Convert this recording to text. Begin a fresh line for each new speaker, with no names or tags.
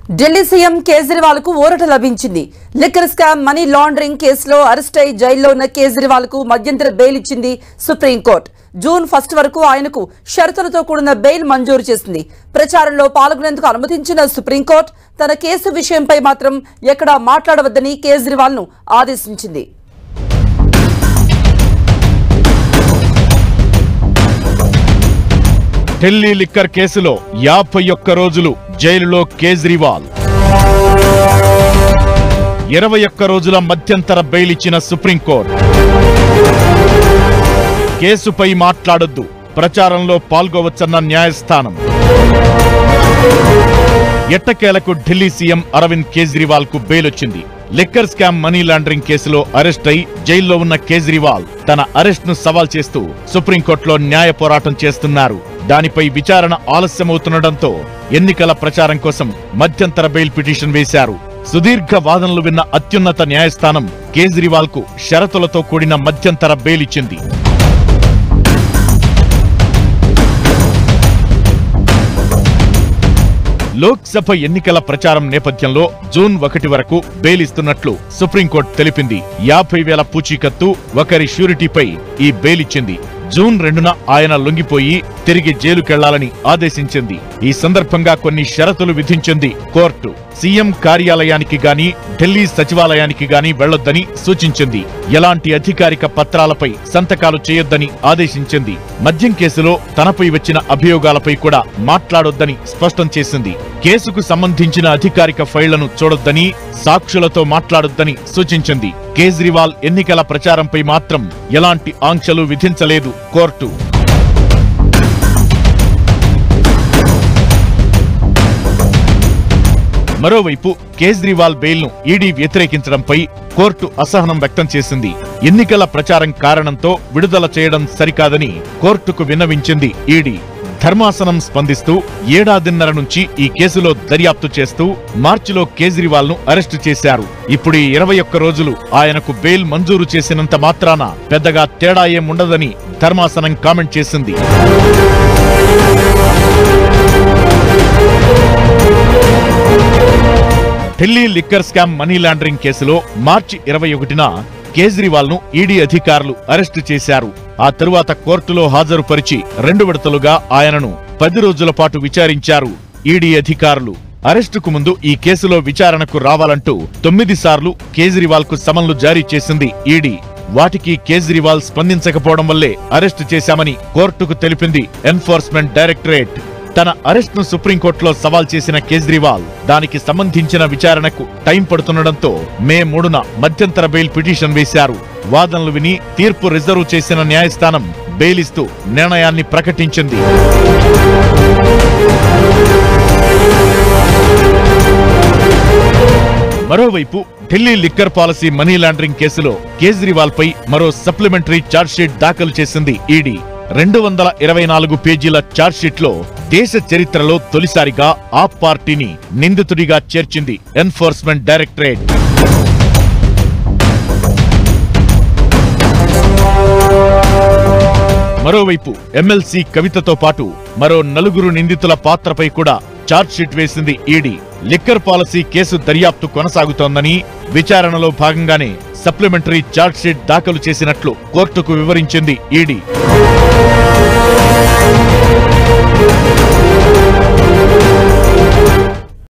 Delhi CM Kejriwal కు ఊరట లభించింది. లిక్కర్ స్కామ్ మనీ లాండరింగ్ కేసులో అరెస్ట్ అయి జైల్లో ఉన్న కేజ్రీవాల్ కు మధ్యంతర బెయిల్ ఇచ్చింది సుప్రీంకోర్టు. జూన్ 1 వరకు ఆయనకు షరతులతో కూడిన బెయిల్ మంజూరు చేసింది. ప్రచారంలో పాల్గొనేందుకు అనుమతించిన సుప్రీంకోర్టు తన కేసు విషయంపై మాత్రం ఎక్కడా మాట్లాడవద్దని కేజ్రీవాల్ ను ఆదేశించింది.
ఢిల్లీ లిక్కర్ కేసులో 51 రోజులు జైలులో కేజ్రీవాల్, 21 రోజుల మధ్యంతర బెయిల్ ఇచ్చిన సుప్రీంకోర్టు. కేసుపై మాట్లాడొద్దు, ప్రచారంలో పాల్గొవచ్చన్న న్యాయస్థానం. ఎట్టకేలకు ఢిల్లీ సీఎం అరవింద్ కేజ్రీవాల్ కు బెయిల్ వచ్చింది. లిక్కర్ స్కామ్ మనీ లాండరింగ్ కేసులో అరెస్ట్ అయి జైల్లో ఉన్న కేజ్రీవాల్ తన అరెస్ట్ ను సవాల్ చేస్తూ సుప్రీంకోర్టులో న్యాయ పోరాటం చేస్తున్నారు. దానిపై విచారణ ఆలస్యమవుతుండటంతో ఎన్నికల ప్రచారం కోసం మధ్యంతర బెయిల్ పిటిషన్ వేశారు. సుదీర్ఘ వాదనలు విన్న అత్యున్నత న్యాయస్థానం కేజ్రీవాల్ కు షరతులతో కూడిన మధ్యంతర బెయిల్ ఇచ్చింది. లోక్సభ ఎన్నికల ప్రచారం నేపథ్యంలో జూన్ 1 వరకు బెయిల్ ఇస్తున్నట్లు సుప్రీంకోర్టు తెలిపింది. 50,000 పూచీకత్తు, ఒకరి ష్యూరిటీపై ఈ బెయిల్ ఇచ్చింది. జూన్ 2న ఆయన లొంగిపోయి తిరిగి జైలుకెళ్లాలని ఆదేశించింది. ఈ సందర్భంగా కొన్ని షరతులు విధించింది కోర్టు. సీఎం కార్యాలయానికి గాని ఢిల్లీ సచివాలయానికి గాని వెళ్లొద్దని సూచించింది. ఎలాంటి అధికారిక పత్రాలపై సంతకాలు చేయొద్దని ఆదేశించింది. మద్యం కేసులో తనపై వచ్చిన అభియోగాలపై కూడా మాట్లాడొద్దని స్పష్టం చేసింది. కేసుకు సంబంధించిన అధికారిక ఫైళ్లను చూడొద్దని, సాక్షులతో మాట్లాడొద్దని సూచించింది. కేజ్రీవాల్ ఎన్నికల ప్రచారంపై మాత్రం ఎలాంటి ఆంక్షలు విధించలేదు కోర్టు. మరోవైపు కేజ్రీవాల్ బెయిల్ ను ఈడీ వ్యతిరేకించడంపై కోర్టు అసహనం వ్యక్తం చేసింది. ఎన్నికల ప్రచారం కారణంతో విడుదల చేయడం సరికాదని కోర్టుకు విన్నవించింది ఈడీ. ధర్మాసనం స్పందిస్తూ ఏడాదిన్నర నుంచి ఈ కేసులో దర్యాప్తు చేస్తూ మార్చిలో కేజ్రీవాల్ ను అరెస్టు చేశారు. ఇప్పుడు 21 రోజులు ఆయనకు బెయిల్ మంజూరు చేసినంత మాత్రాన పెద్దగా తేడా ఏముండదని ధర్మాసనం కామెంట్ చేసింది. Delhi liquor scam money laundering కేసులో మార్చి 21న కేజ్రీవాల్ ను ఈడీ అధికారులు అరెస్టు చేశారు. ఆ తరువాత కోర్టులో హాజరుపరిచి 2 విడతలుగా ఆయనను 10 రోజుల పాటు విచారించారు ఈడీ అధికారులు. అరెస్టుకు ముందు ఈ కేసులో విచారణకు రావాలంటూ 9 సార్లు కేజ్రీవాల్ కు సమన్లు జారీ చేసింది ఈడీ. వాటికి కేజ్రీవాల్ స్పందించకపోవడం వల్లే అరెస్టు చేశామని కోర్టుకు తెలిపింది ఎన్ఫోర్స్మెంట్ డైరెక్టరేట్. తన అరెస్ట్ ను సుప్రీంకోర్టులో సవాల్ చేసిన కేజ్రీవాల్ దానికి సంబంధించిన విచారణకు టైం పడుతుండటంతో మే 3న మధ్యంతర బెయిల్ పిటిషన్ వేశారు. వాదనలు విని తీర్పు రిజర్వ్ చేసిన న్యాయస్థానం బెయిల్ ఇస్తూ నిర్ణయాన్ని ప్రకటించింది. మరోవైపు Delhi liquor policy money laundering కేసులో కేజ్రీవాల్ పై మరో సప్లిమెంటరీ ఛార్జ్షీట్ దాఖలు చేసింది ఈడీ. 224 పేజీల ఛార్జ్షీట్లో దేశ చరిత్రలో తొలిసారిగా ఆప్ పార్టీని నిందితుడిగా చేర్చింది ఎన్ఫోర్స్మెంట్ డైరెక్టరేట్. మరోవైపు ఎమ్మెల్సీ కవితతో పాటు మరో 4 నిందితుల పాత్రపై కూడా ఛార్జ్షీట్ వేసింది ఈడీ. లిక్కర్ పాలసీ కేసు దర్యాప్తు కొనసాగుతోందని, విచారణలో భాగంగానే సప్లిమెంటరీ ఛార్జ్షీట్ దాఖలు చేసినట్లు కోర్టుకు వివరించింది ఈడీ.